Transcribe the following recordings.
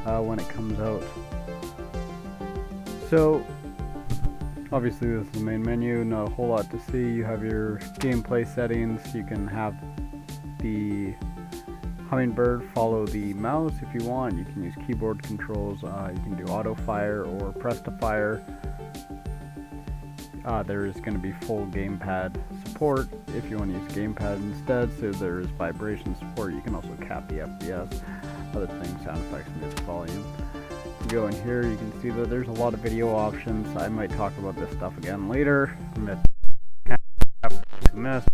when it comes out. So obviously this is the main menu, not a whole lot to see. You have your gameplay settings. You can have the hummingbird follow the mouse if you want. You can use keyboard controls. You can do auto fire or press to fire. There is going to be full gamepad support if you want to use gamepad instead. So there is vibration support. You can also cap the FPS, other things, sound effects, music volume. You go in here, you can see that there's a lot of video options. I might talk about this stuff again later. Miss.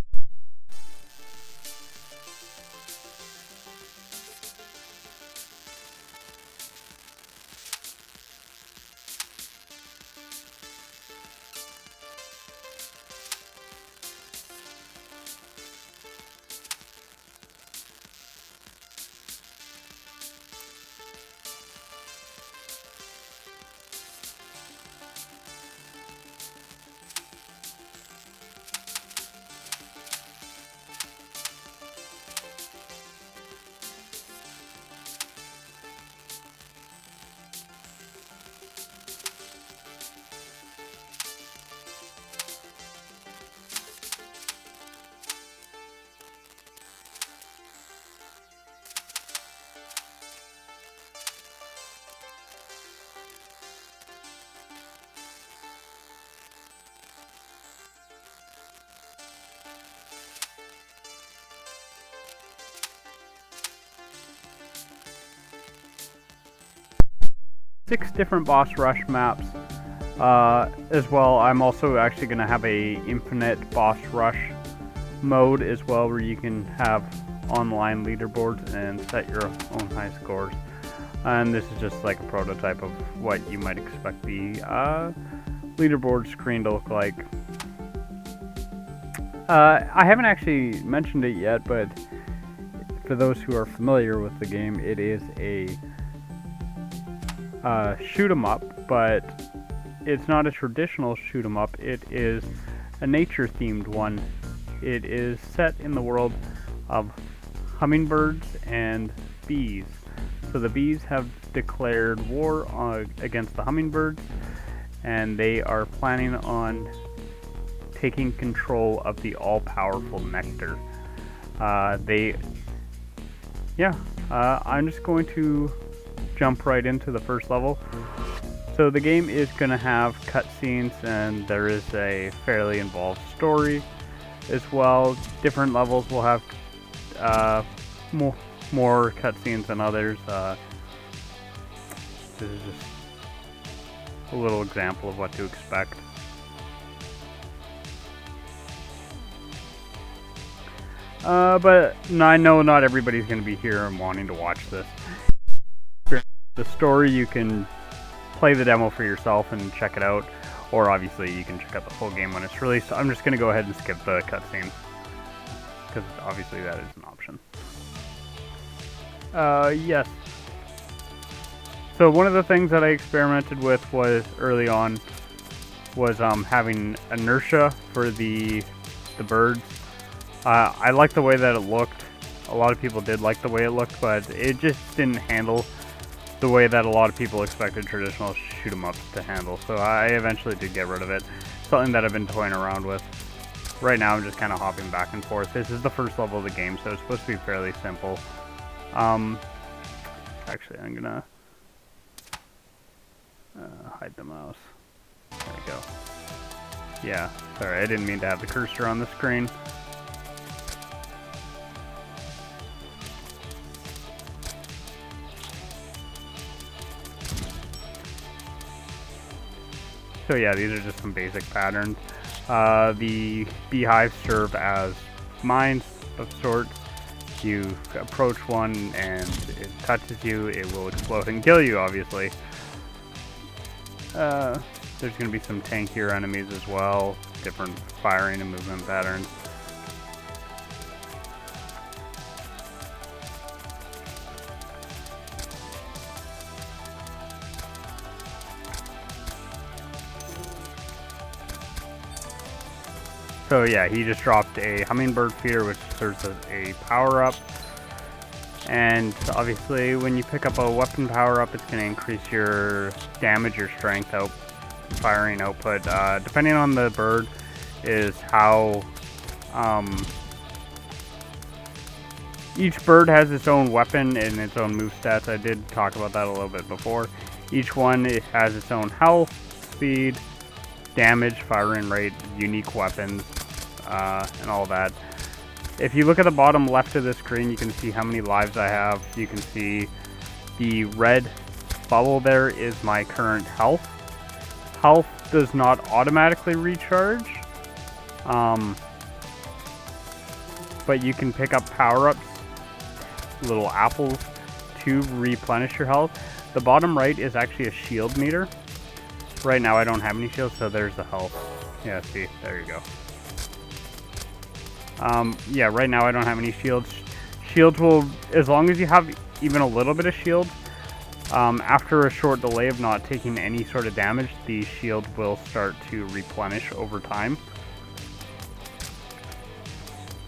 6 different boss rush maps as well. I'm also actually going to have a infinite boss rush mode as well, where you can have online leaderboards and set your own high scores. And this is just like a prototype of what you might expect the leaderboard screen to look like. I haven't actually mentioned it yet, but for those who are familiar with the game, it is a shoot 'em up, but it's not a traditional shoot 'em up. It is a nature themed one. It is set in the world of hummingbirds and bees. So the bees have declared war against the hummingbirds, and they are planning on taking control of the all-powerful Nectar. I'm just going to jump right into the first level. So the game is going to have cutscenes, and there is a fairly involved story as well. Different levels will have more cutscenes than others. This is just a little example of what to expect. But I know not everybody's going to be here and wanting to watch this. The story, you can play the demo for yourself and check it out, or obviously you can check out the full game when it's released. I'm just going to go ahead and skip the cutscene, because obviously that is an option. Yes. So one of the things that I experimented with was early on was having inertia for the birds. I like the way that it looked. A lot of people did like the way it looked, but it just didn't handle the way that a lot of people expected traditional shoot 'em ups to handle. So I eventually did get rid of it. Something that I've been toying around with. Right now I'm just kind of hopping back and forth. This is the first level of the game, so it's supposed to be fairly simple. Actually, I'm gonna hide the mouse. There we go. Yeah, sorry, I didn't mean to have the cursor on the screen. So yeah, these are just some basic patterns. The beehives serve as mines of sorts. You approach one and it touches you, it will explode and kill you, obviously. There's going to be some tankier enemies as well, different firing and movement patterns. So yeah, he just dropped a hummingbird feeder, which serves as a power-up. And obviously when you pick up a weapon power-up, it's going to increase your damage or strength firing output. Depending on the bird is how... each bird has its own weapon and its own move stats. I did talk about that a little bit before. Each one has its own health, speed, damage, firing rate, unique weapons, and all that. If you look at the bottom left of the screen, you can see how many lives I have. You can see the red bubble there is my current health. Health does not automatically recharge, but you can pick up power-ups, little apples, to replenish your health. The bottom right is actually a shield meter. Right now I don't have any shields, so there's the health. Yeah, see, there you go. Yeah, right now I don't have any shields. Shields will, as long as you have even a little bit of shield, after a short delay of not taking any sort of damage, the shield will start to replenish over time.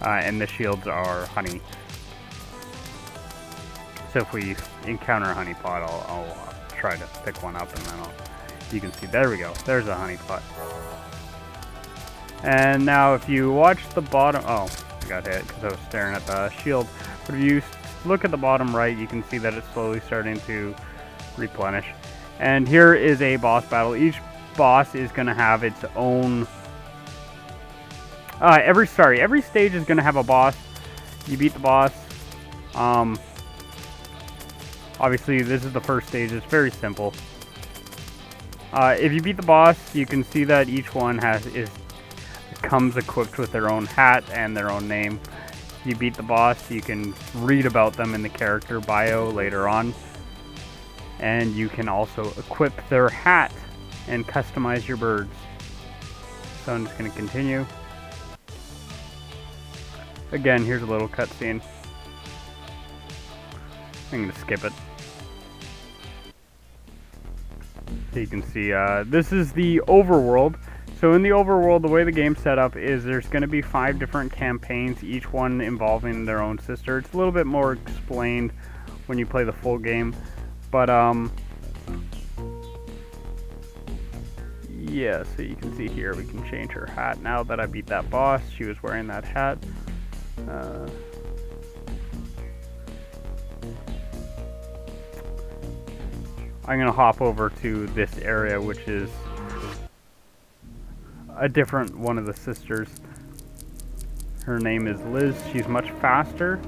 And the shields are honey. So if we encounter a honey pot, I'll try to pick one up, and then you can see, there we go, there's a honey pot. And now if you watch the bottom, oh, I got hit because I was staring at the shield. But if you look at the bottom right, you can see that it's slowly starting to replenish. And here is a boss battle. Each boss is going to have its own... every stage is going to have a boss. You beat the boss. Obviously, this is the first stage. It's very simple. If you beat the boss, you can see that each one comes equipped with their own hat and their own name. If you beat the boss, you can read about them in the character bio later on. And you can also equip their hat and customize your birds. So I'm just going to continue. Again, here's a little cutscene. I'm going to skip it. So you can see, this is the overworld. So in the overworld, the way the game's set up is there's going to be 5 different campaigns, each one involving their own sister. It's a little bit more explained when you play the full game. But, yeah, so you can see here, we can change her hat. Now that I beat that boss, she was wearing that hat. I'm going to hop over to this area, which is a different one of the sisters. Her name is Liz. She's much faster.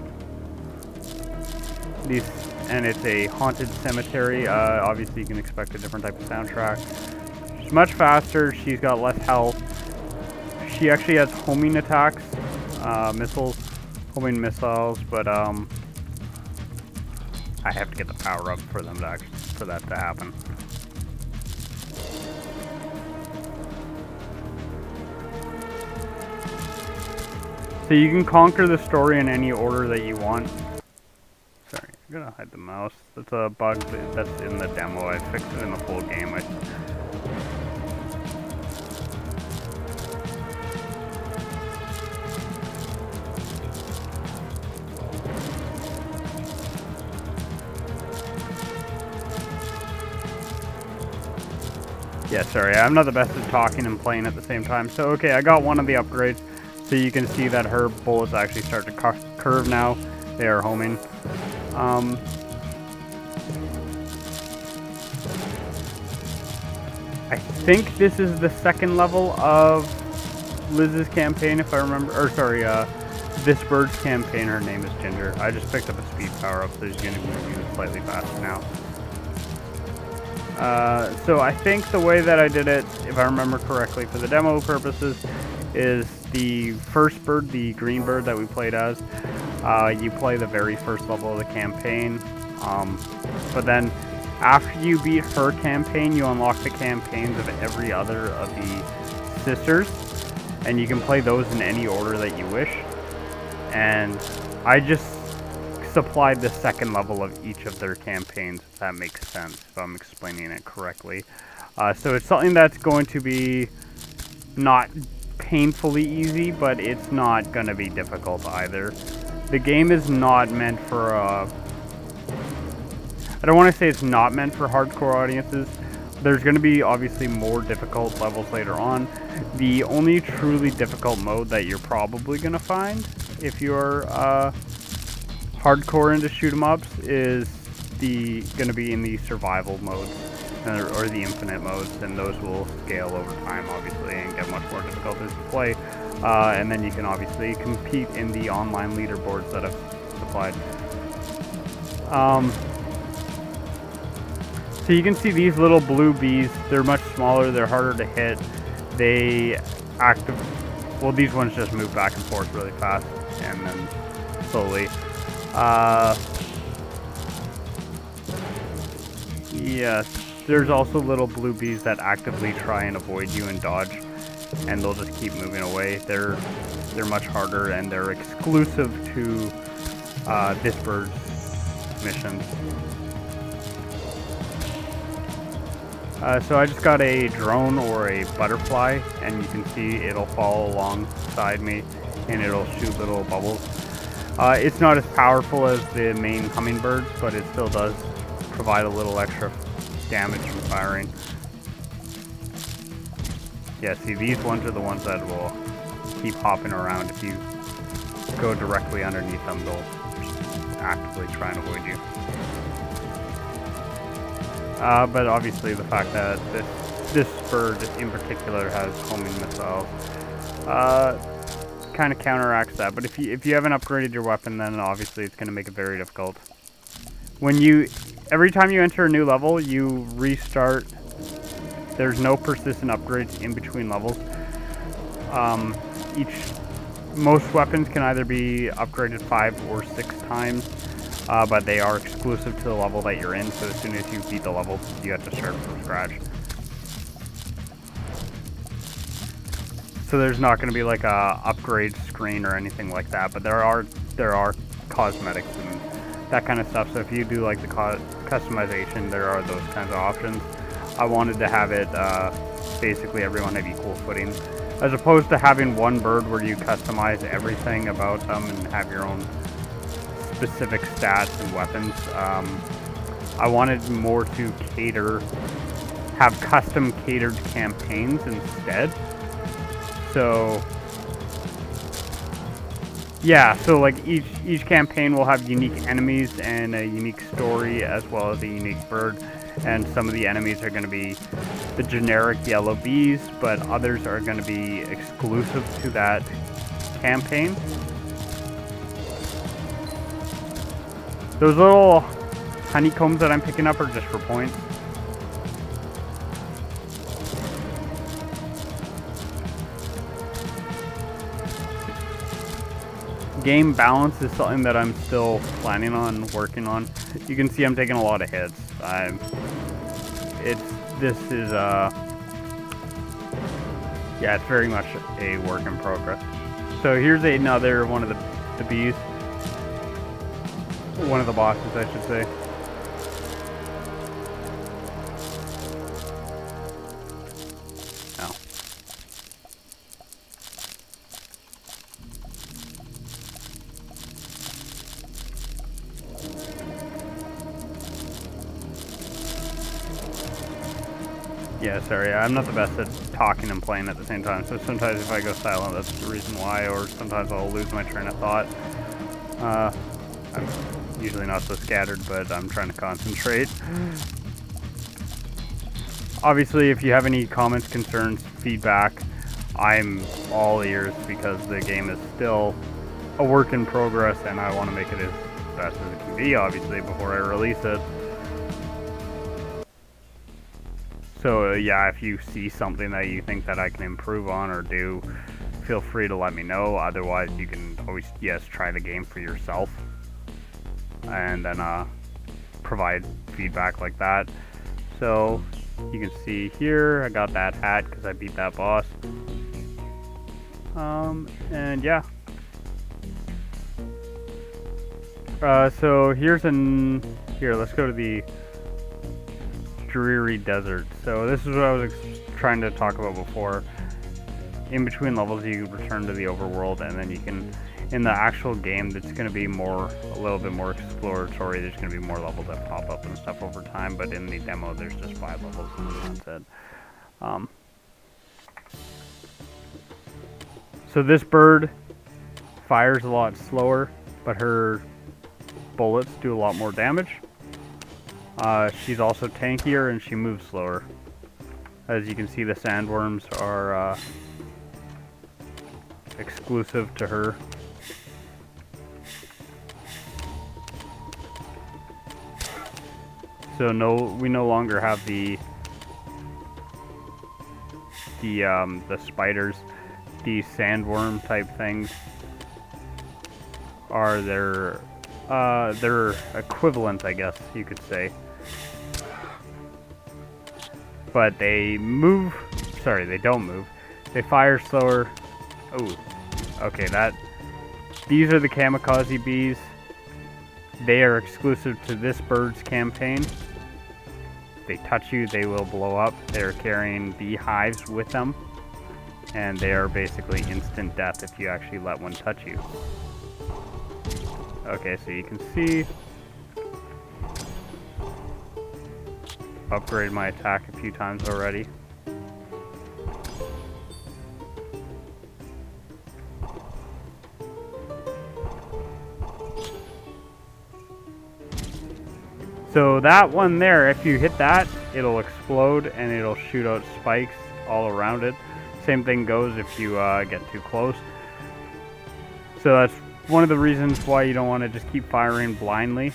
And it's a haunted cemetery. Obviously, you can expect a different type of soundtrack. She's much faster. She's got less health. She actually has homing attacks, homing missiles, but I have to get the power up for that to happen. So you can conquer the story in any order that you want. Sorry, I'm gonna hide the mouse. That's a bug that's in the demo. I fixed it in the full game. Yeah, sorry, I'm not the best at talking and playing at the same time. So, okay, I got one of the upgrades. So you can see that her bullets actually start to curve now. They are homing. I think this is the second level of Liz's campaign, if I remember. Or, sorry, this bird's campaign. Her name is Ginger. I just picked up a speed power-up, so she's going to move slightly faster now. So I think the way that I did it, if I remember correctly for the demo purposes, is the first bird, the green bird that we played as, you play the very first level of the campaign, but then after you beat her campaign, you unlock the campaigns of every other of the sisters, and you can play those in any order that you wish. And I just supplied the second level of each of their campaigns, if that makes sense, if I'm explaining it correctly. So it's something that's going to be not painfully easy, but it's not going to be difficult either. the game is not meant for I don't want to say it's not meant for hardcore audiences. There's going to be obviously more difficult levels later on. The only truly difficult mode that you're probably going to find if you're hardcore into shoot 'em ups is going to be in the survival modes or the infinite modes, and those will scale over time obviously and get much more difficult as you play. And then you can obviously compete in the online leaderboards that I've supplied. So you can see these little blue bees, they're much smaller, they're harder to hit. They well, these ones just move back and forth really fast and then slowly. Yes, there's also little blue bees that actively try and avoid you and dodge, and they'll just keep moving away. They're much harder, and they're exclusive to this bird's missions. So I just got a drone or a butterfly, and you can see it'll fall alongside me and it'll shoot little bubbles. It's not as powerful as the main hummingbirds, but it still does provide a little extra damage from firing. Yeah, see, these ones are the ones that will keep hopping around. If you go directly underneath them, they'll actively try and avoid you. But obviously the fact that this bird in particular has homing missiles kind of counteracts that. But if you haven't upgraded your weapon, then obviously it's going to make it very difficult. Every time you enter a new level, you restart. There's no persistent upgrades in between levels. Most weapons can either be upgraded 5 or 6 times. But they are exclusive to the level that you're in, so as soon as you beat the level, you have to start from scratch. So there's not going to be like a upgrade screen or anything like that, but there are cosmetics and that kind of stuff. So if you do like the customization, there are those kinds of options. I wanted to have it basically everyone have equal footing, as opposed to having one bird where you customize everything about them and have your own specific stats and weapons. I wanted more to have custom catered campaigns instead. So yeah, so like each campaign will have unique enemies and a unique story as well as a unique bird. And some of the enemies are going to be the generic yellow bees, but others are going to be exclusive to that campaign. Those little honeycombs that I'm picking up are just for points. Game balance is something that I'm still planning on working on. You can see I'm taking a lot of hits. It's very much a work in progress. So here's another one of the bees. One of the bosses, I should say. Oh. Yeah, sorry, I'm not the best at talking and playing at the same time, so sometimes if I go silent, that's the reason why, or sometimes I'll lose my train of thought. I'm usually not so scattered, but I'm trying to concentrate. Obviously, if you have any comments, concerns, feedback, I'm all ears, because the game is still a work in progress, and I want to make it as best as it can be, obviously, before I release it. So yeah, if you see something that you think that I can improve on or do, feel free to let me know. Otherwise, you can always, try the game for yourself, and then provide feedback like that. So you can see here, I got that hat because I beat that boss. And yeah. So here, let's go to the dreary desert. So this is what I was trying to talk about before. In between levels, you return to the overworld, and then you can in the actual game, it's going to be a little bit more exploratory. There's going to be more levels that pop up and stuff over time, but in the demo, there's just 5 levels, and that's it. So this bird fires a lot slower, but her bullets do a lot more damage. She's also tankier, and she moves slower. As you can see, the sandworms are exclusive to her. So we no longer have the spiders. These sandworm type things are their equivalent, I guess you could say. But they move. Sorry, they don't move. They fire slower. Oh, okay. These are the kamikaze bees. They are exclusive to this bird's campaign. If they touch you, they will blow up. They're carrying beehives with them, and they are basically instant death if you actually let one touch you. Okay, so you can see, upgrade my attack a few times already. So that one there, if you hit that, it'll explode and it'll shoot out spikes all around it. Same thing goes if you get too close. So that's one of the reasons why you don't want to just keep firing blindly.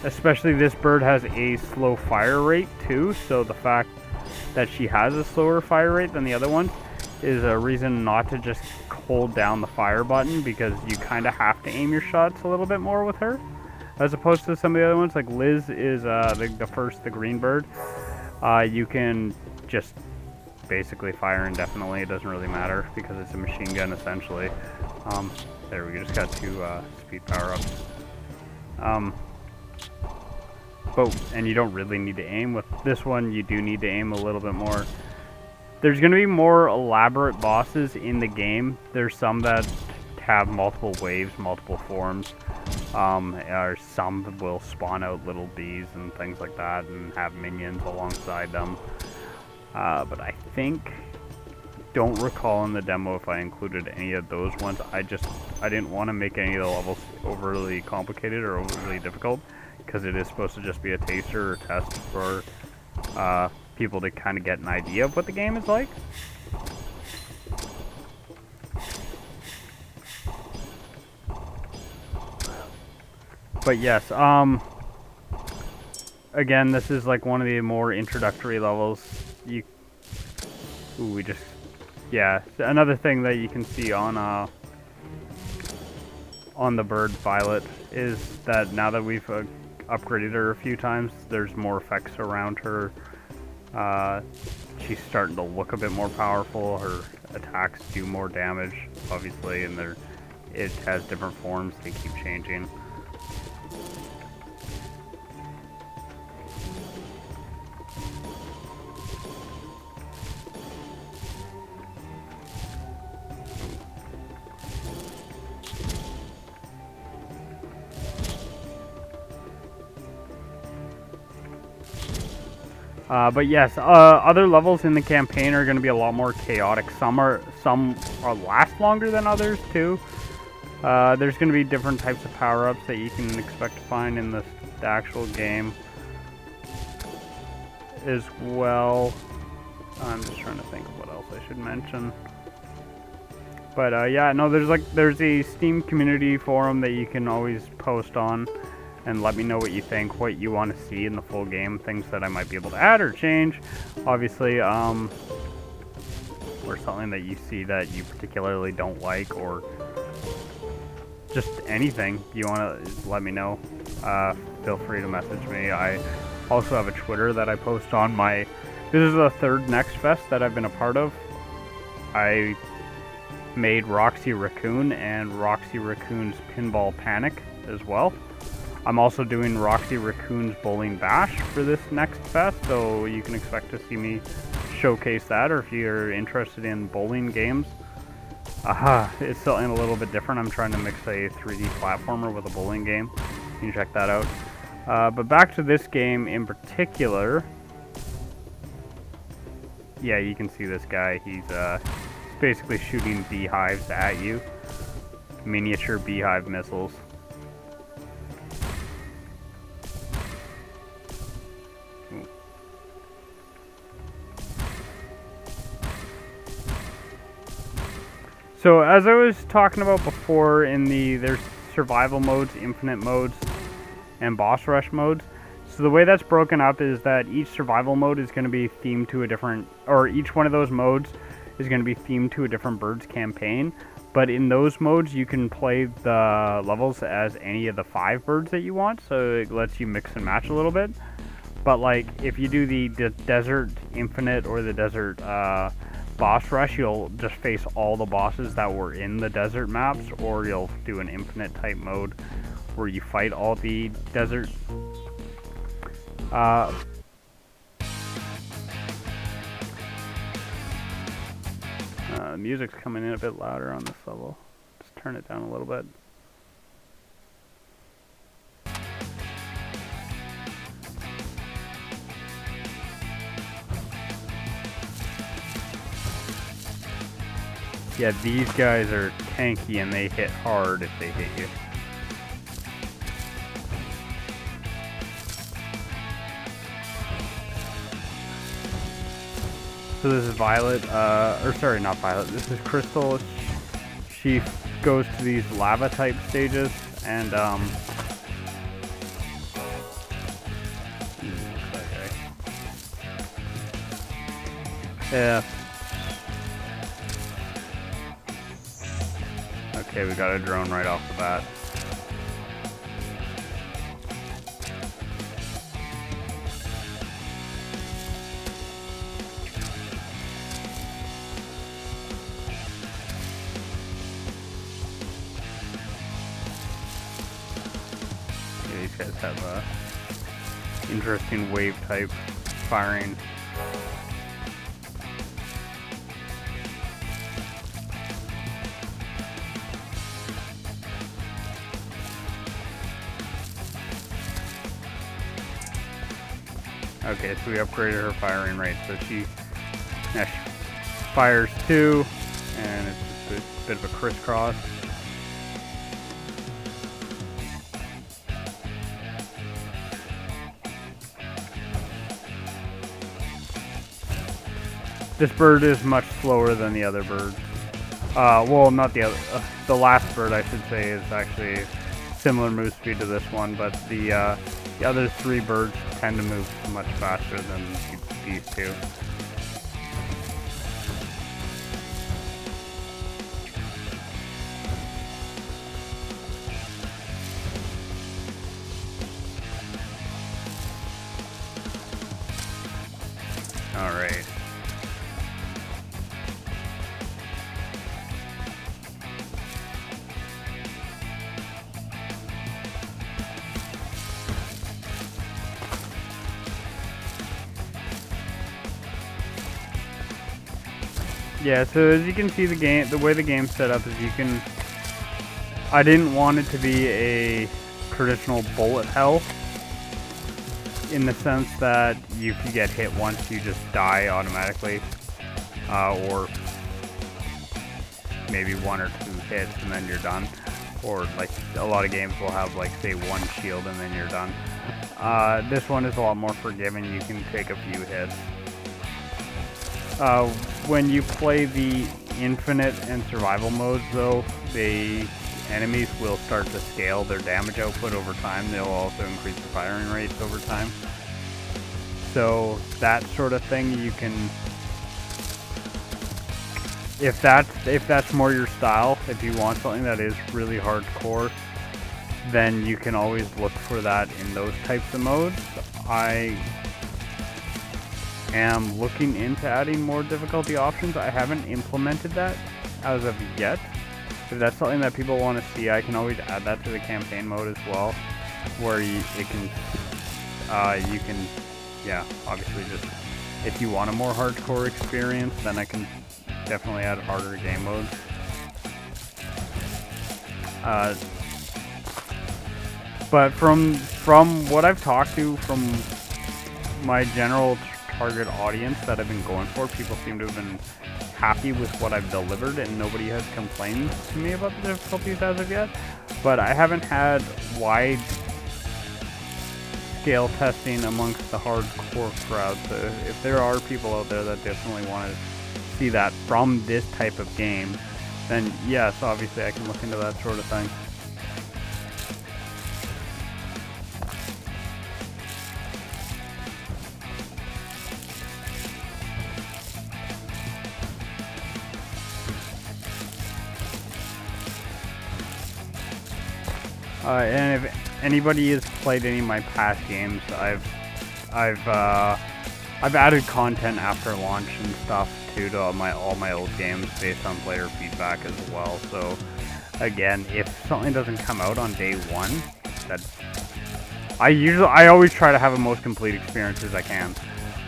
Especially this bird has a slow fire rate too, so the fact that she has a slower fire rate than the other one is a reason not to just hold down the fire button, because you kind of have to aim your shots a little bit more with her, as opposed to some of the other ones. Like Liz is the green bird. You can just basically fire indefinitely. It doesn't really matter because it's a machine gun essentially. There, we just got 2 speed power-ups. And you don't really need to aim. With this one, you do need to aim a little bit more. There's going to be more elaborate bosses in the game. There's some that have multiple waves, multiple forms. Or some will spawn out little bees and things like that and have minions alongside them. But I don't recall in the demo if I included any of those ones. I didn't want to make any of the levels overly complicated or overly difficult, because it is supposed to just be a taster or test for people to kind of get an idea of what the game is like. But yes, again, this is like one of the more introductory levels. Yeah, another thing that you can see on the bird Violet is that now that we've upgraded her a few times, there's more effects around her. She's starting to look a bit more powerful. Her attacks do more damage, obviously, and it has different forms. They keep changing. But yes, other levels in the campaign are going to be a lot more chaotic. Some are last longer than others too. There's going to be different types of power-ups that you can expect to find in the actual game as well. I'm just trying to think of what else I should mention. But yeah, no, there's a Steam community forum that you can always post on and let me know what you think, what you want to see in the full game, things that I might be able to add or change, obviously, or something that you see that you particularly don't like, or just anything you want to let me know. Feel free to message me. I also have a Twitter that I post on this is the 3rd Next Fest that I've been a part of. I made Roxy Raccoon and Roxy Raccoon's Pinball Panic as well. I'm also doing Roxy Raccoon's Bowling Bash for this next fest, so you can expect to see me showcase that, or if you're interested in bowling games. It's something a little bit different. I'm trying to mix a 3D platformer with a bowling game. You can check that out. But back to this game in particular. Yeah, you can see this guy. He's basically shooting beehives at you. Miniature beehive missiles. Ooh. So as I was talking about before, there's survival modes, infinite modes, and boss rush modes. So the way that's broken up is that each survival mode is going to be themed to a different, or each one of those modes is going to be themed to a different bird's campaign. But in those modes, you can play the levels as any of the 5 birds that you want, so it lets you mix and match a little bit. But like, if you do the Desert Infinite or the Desert Boss Rush, you'll just face all the bosses that were in the desert maps, or you'll do an infinite type mode where you fight all the desert. The music's coming in a bit louder on this level. Just turn it down a little bit. Yeah, these guys are tanky and they hit hard if they hit you. So this is Violet, or sorry, not Violet, this is Crystal. She goes to these lava type stages and yeah. Okay, we got a drone right off the bat. Yeah, these guys have a interesting wave type firing. Okay, so we upgraded her firing rate, so she fires 2, and it's just a bit of a crisscross. This bird is much slower than the other birds. Well, not the other. The last bird, I should say, is actually similar move speed to this one, but the other 3 birds tend to move much faster than these 2. All right. Yeah, so as you can see, the way the game's set up is I didn't want it to be a traditional bullet hell, in the sense that if you get hit once, you just die automatically, or maybe 1 or 2 hits and then you're done, or like a lot of games will have like say 1 shield and then you're done. This one is a lot more forgiving. You can take a few hits. When you play the infinite and survival modes, though, the enemies will start to scale their damage output over time. They'll also increase the firing rates over time. So that sort of thing, you can, if that's more your style, if you want something that is really hardcore, then you can always look for that in those types of modes. I am looking into adding more difficulty options. I haven't implemented that as of yet. If that's something that people want to see, I can always add that to the campaign mode as well, where you can, yeah, obviously just, if you want a more hardcore experience, then I can definitely add harder game modes. But from what I've talked to, from my general target audience that I've been going for, people seem to have been happy with what I've delivered, and nobody has complained to me about the difficulties as of yet. But I haven't had wide scale testing amongst the hardcore crowd, so if there are people out there that definitely want to see that from this type of game, then yes, obviously I can look into that sort of thing. And if anybody has played any of my past games, I've added content after launch and stuff too to all my old games based on player feedback as well. So again, if something doesn't come out on day one, I always try to have the most complete experience as I can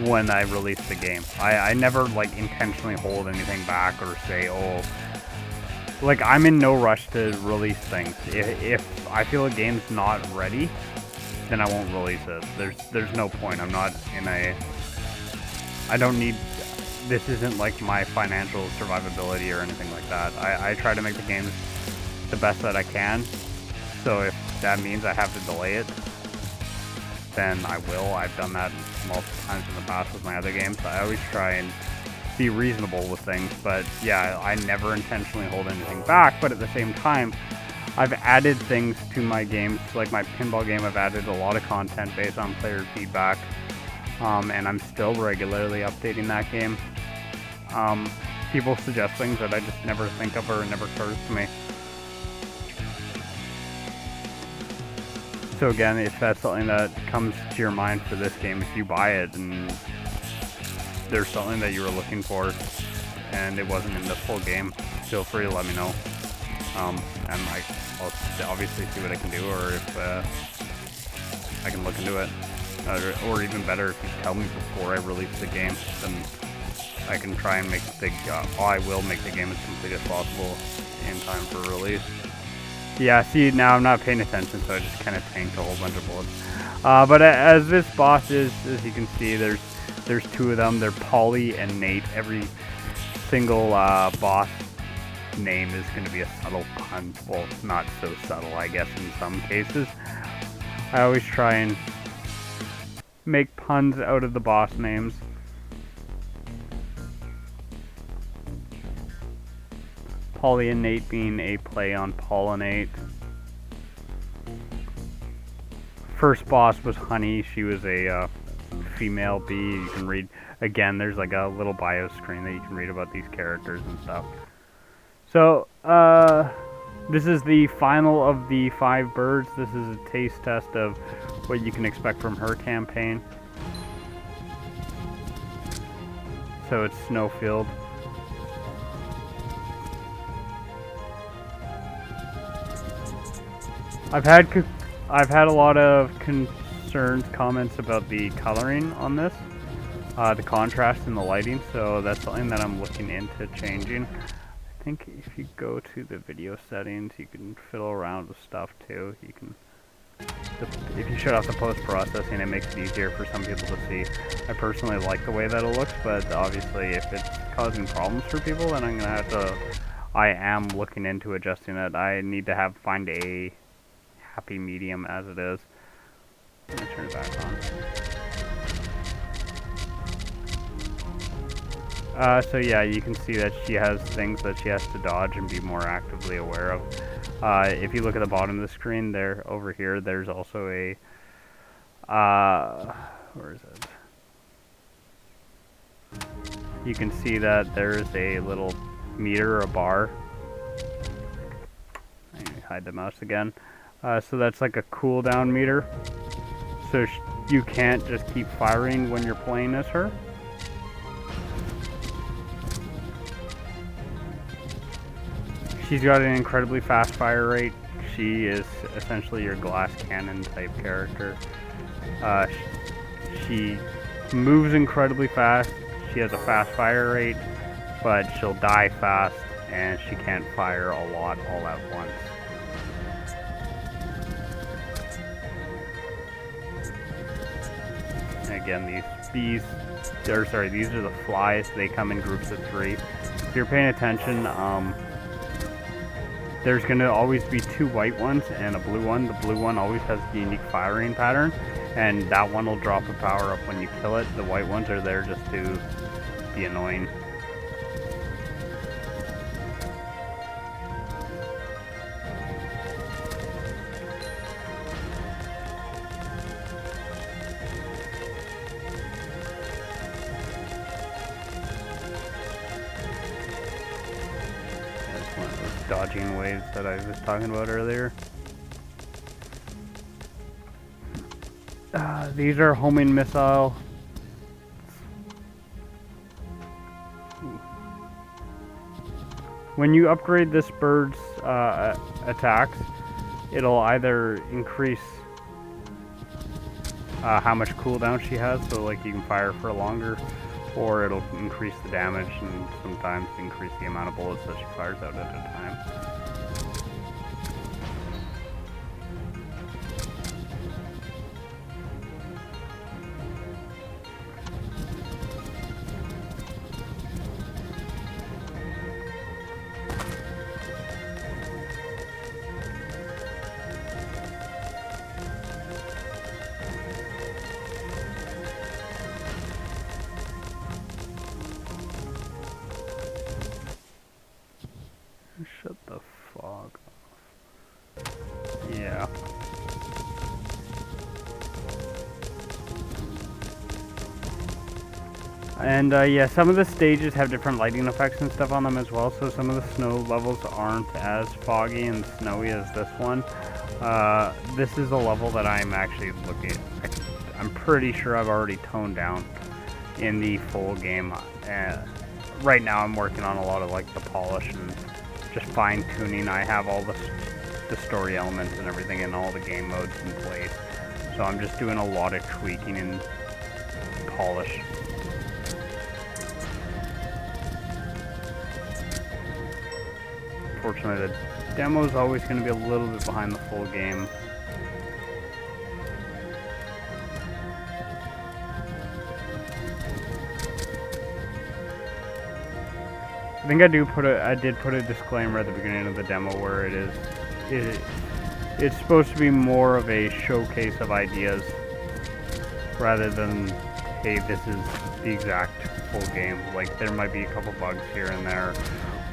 when I release the game. I never like intentionally hold anything back or say, oh, like, I'm in no rush to release things. If I feel a game's not ready, then I won't release it. There's no point. I'm not in a... I don't need... This isn't like my financial survivability or anything like that. I try to make the games the best that I can. So if that means I have to delay it, then I will. I've done that multiple times in the past with my other games. I always try and be reasonable with things, but yeah, I never intentionally hold anything back. But at the same time, I've added things to my games, like my pinball game. I've added a lot of content based on player feedback, and I'm still regularly updating that game. People suggest things that I just never think of or never occurs to me. So again, if that's something that comes to your mind for this game, if you buy it and there's something that you were looking for and it wasn't in the full game, feel free to let me know. And I'll obviously see what I can do, or if I can look into it. Or even better, if you tell me before I release the game, then I can try and make I will make the game as complete as possible in time for release. Yeah, see, now I'm not paying attention, so I just kind of tanked a whole bunch of bullets. But as this boss is, as you can see, there's two of them. They're Polly and Nate. Every single boss name is going to be a subtle pun. Well, not so subtle, I guess, in some cases. I always try and make puns out of the boss names. Polly and Nate being a play on pollinate. First boss was Honey. She was a female bee. You can read, again, there's like a little bio screen that you can read about these characters and stuff. So, this is the final of the 5 birds. This is a taste test of what you can expect from her campaign. So it's Snowfield. I've had a lot of concerns, comments about the coloring on this, the contrast and the lighting, so that's something that I'm looking into changing. I think if you go to the video settings, you can fiddle around with stuff too. You can, if you shut off the post-processing, it makes it easier for some people to see. I personally like the way that it looks, but obviously if it's causing problems for people, then I'm gonna have to. I am looking into adjusting it. I need to find a happy medium as it is. I'm gonna turn it back on. So yeah, you can see that she has things that she has to dodge and be more actively aware of. If you look at the bottom of the screen there, over here, there's also a, where is it? You can see that there's a little meter, a bar. Let me hide the mouse again. So that's like a cooldown meter. So you can't just keep firing when you're playing as her. She's got an incredibly fast fire rate. She is essentially your glass cannon type character. She moves incredibly fast. She has a fast fire rate, but she'll die fast, and she can't fire a lot all at once. again, these are the flies. They come in groups of 3. If you're paying attention, there's going to always be 2 white ones and a blue one. The blue one always has the unique firing pattern, and that one will drop a power up when you kill it. The white ones are there just to be annoying. Dodging waves that I was talking about earlier. These are homing missile. When you upgrade this bird's attacks, it'll either increase how much cooldown she has, so like you can fire for longer, or it'll increase the damage and sometimes increase the amount of bullets that she fires out at a time. Shut the fog off. Yeah. And yeah, some of the stages have different lighting effects and stuff on them as well, so some of the snow levels aren't as foggy and snowy as this one. This is a level that I'm actually looking at. I'm pretty sure I've already toned down in the full game. Right now I'm working on a lot of like the polish and just fine-tuning. I have all the story elements and everything in all the game modes in place, so I'm just doing a lot of tweaking and polish. Fortunately, the demo is always going to be a little bit behind the full game. I think I did put a disclaimer at the beginning of the demo where it's supposed to be more of a showcase of ideas rather than, hey, this is the exact full game. Like, there might be a couple bugs here and there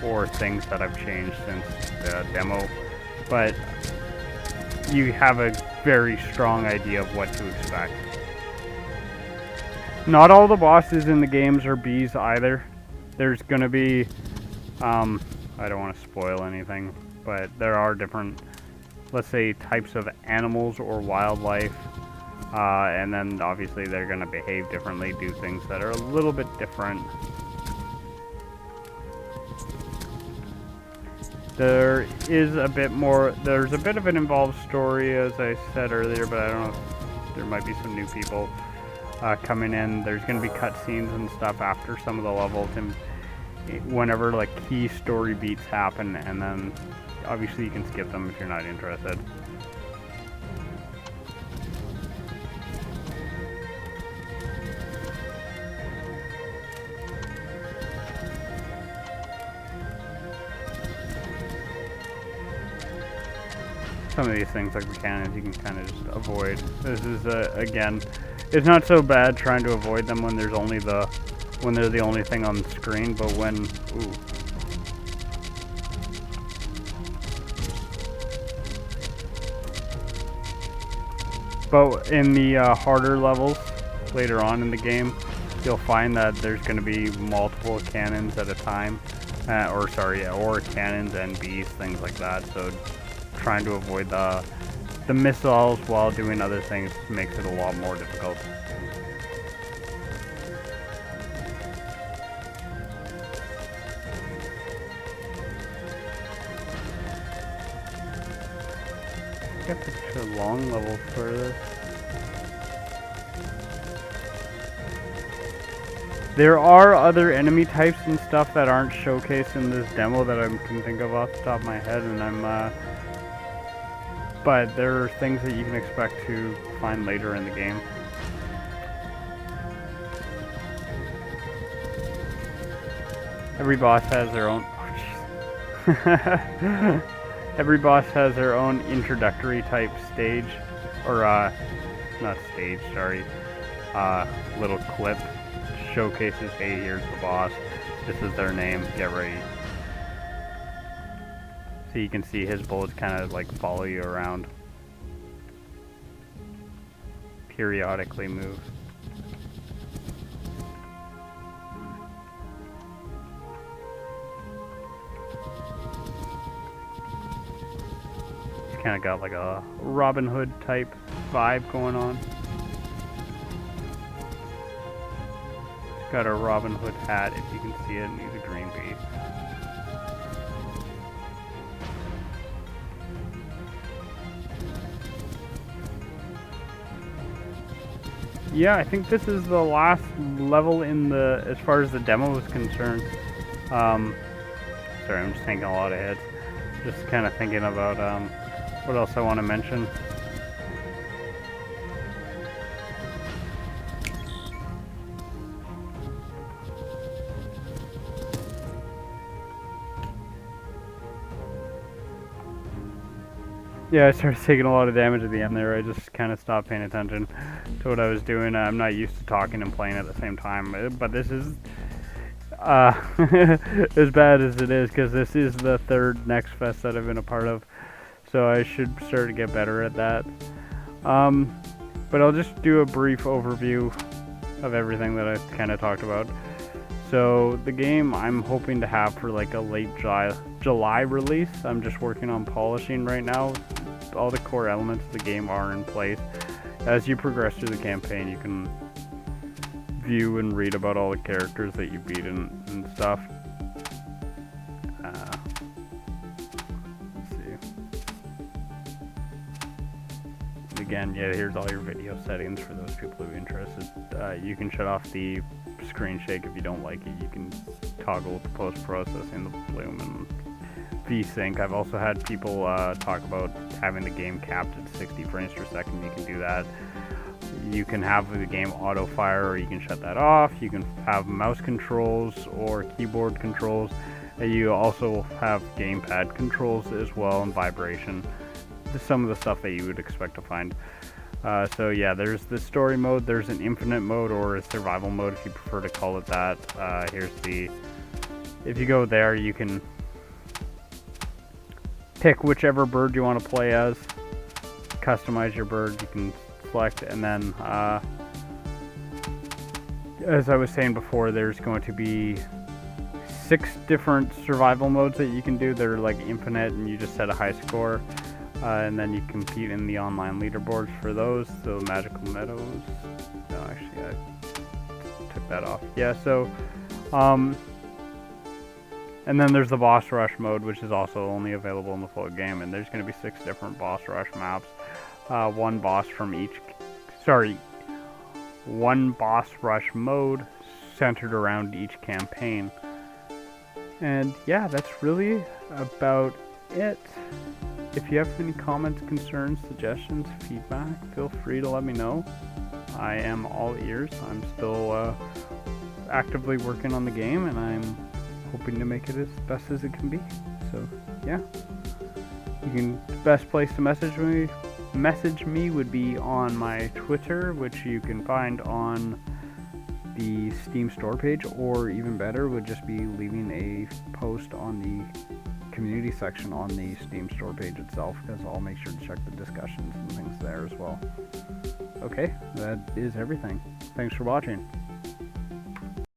or things that I've changed since the demo, but you have a very strong idea of what to expect. Not all the bosses in the games are bees either. There's gonna be, I don't want to spoil anything, but there are different, let's say, types of animals or wildlife, and then obviously they're gonna behave differently, do things that are a little bit different. There is a bit more, there's a bit of an involved story, as I said earlier, but I don't know if there might be some new people coming in. There's going to be cutscenes and stuff after some of the levels, and whenever like key story beats happen, and then obviously you can skip them if you're not interested. Some of these things, like the cannons, you can kind of just avoid. This is again, it's not so bad trying to avoid them when they're the only thing on the screen, but when But in the harder levels later on in the game, you'll find that there's going to be multiple cannons at a time, or cannons and bees, things like that. So trying to avoid the missiles while doing other things makes it a lot more difficult. Got such a long level for this. There are other enemy types and stuff that aren't showcased in this demo that I can think of off the top of my head, and but there are things that you can expect to find later in the game. Every boss has their own. Every boss has their own introductory type stage, or not stage, sorry, little clip. Showcases, hey, here's the boss. This is their name. Get ready. So you can see his bullets kind of like follow you around. Periodically move. It's kind of got like a Robin Hood type vibe going on. It's got a Robin Hood hat, if you can see it, and he's a green bee. Yeah, I think this is the last level in the, as far as the demo is concerned. Sorry, I'm just taking a lot of hits. Just kind of thinking about what else I want to mention. Yeah, I started taking a lot of damage at the end there. I just kind of stopped paying attention to what I was doing. I'm not used to talking and playing at the same time, but this is as bad as it is, because this is the third Next Fest that I've been a part of, so I should start to get better at that. But I'll just do a brief overview of everything that I kind of talked about. So the game I'm hoping to have for like a late July release. I'm just working on polishing right now. All the core elements of the game are in place. As you progress through the campaign, you can view and read about all the characters that you beat and stuff. Let's see. And again, yeah, here's all your video settings for those people who are interested. You can shut off the screen shake if you don't like it. You can toggle the post-processing, the bloom, and VSync. I've also had people talk about having the game capped at 60 frames per second. You can do that. You can have the game auto fire, or you can shut that off. You can have mouse controls or keyboard controls. You also have gamepad controls as well, and vibration. Some of the stuff that you would expect to find. So yeah, there's the story mode, there's an infinite mode, or a survival mode if you prefer to call it that. If you go there, you can pick whichever bird you want to play as, customize your bird, you can select, and then as I was saying before, there's going to be 6 different survival modes that you can do. They're like infinite, and you just set a high score. And then you compete in the online leaderboards for those. So Magical Meadows. No, actually, I took that off. Yeah, so, and then there's the boss rush mode, which is also only available in the full game. And there's going to be 6 different boss rush maps. One boss rush mode centered around each campaign. And yeah, that's really about it. If you have any comments, concerns, suggestions, feedback, feel free to let me know. I am all ears. I'm still actively working on the game, and I'm hoping to make it as best as it can be. So, yeah. The best place to message me would be on my Twitter, which you can find on the Steam store page, or even better, would just be leaving a post on the community section on the Steam store page itself, because I'll make sure to check the discussions and things there as well. Okay, that is everything. Thanks for watching.